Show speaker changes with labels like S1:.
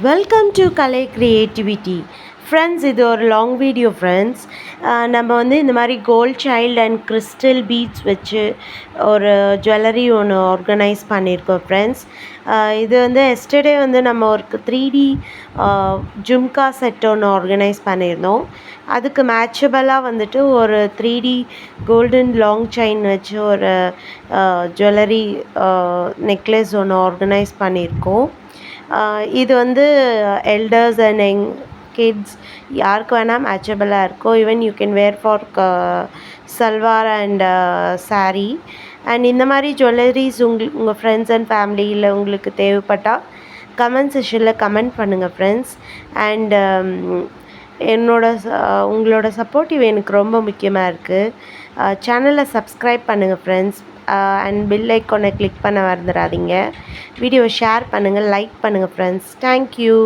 S1: Welcome to Kalai creativity friends. இது ஒரு long video friends. நம்ம வந்து இந்த மாதிரி gold child and crystal beads வச்சு ஒரு ஜுவல்லரி ஒன்று ஆர்கனைஸ் பண்ணியிருக்கோம் ஃப்ரெண்ட்ஸ். இது வந்து எஸ்டர்டே வந்து நம்ம ஒரு 3D ஜும்கா செட் ஒன்று ஆர்கனைஸ் பண்ணியிருந்தோம். அதுக்கு மேட்சபிளாக வந்துட்டு ஒரு 3D கோல்டன் லாங் செயின் வச்சு ஒரு ஜுவல்லரி நெக்லஸ் ஒன்று ஆர்கனைஸ் பண்ணியிருக்கோம். இது வந்து எல்டர்ஸ் அண்ட் கிட்ஸ் யாருக்கு வேணால் மேட்சபிளாக இருக்கும். Even you can wear for salwar and sari. And இந்த மாதிரி ஜுவல்லரிஸ் உங்கள் ஃப்ரெண்ட்ஸ் அண்ட் ஃபேமிலியில் உங்களுக்கு தேவைப்பட்டால் கமெண்ட் செக்ஷனில் கமெண்ட் பண்ணுங்கள் ஃப்ரெண்ட்ஸ். அண்ட் உங்களோட சப்போர்ட்டிவ் எனக்கு ரொம்ப முக்கியமாக இருக்குது. சேனலை சப்ஸ்கிரைப் பண்ணுங்கள் ஃப்ரெண்ட்ஸ். அண்ட் பெல் ஐக்கானை கிளிக் பண்ண மறந்துடாதீங்க. வீடியோவை ஷேர் பண்ணுங்கள், லைக் பண்ணுங்கள் ஃப்ரெண்ட்ஸ். தேங்க்யூ.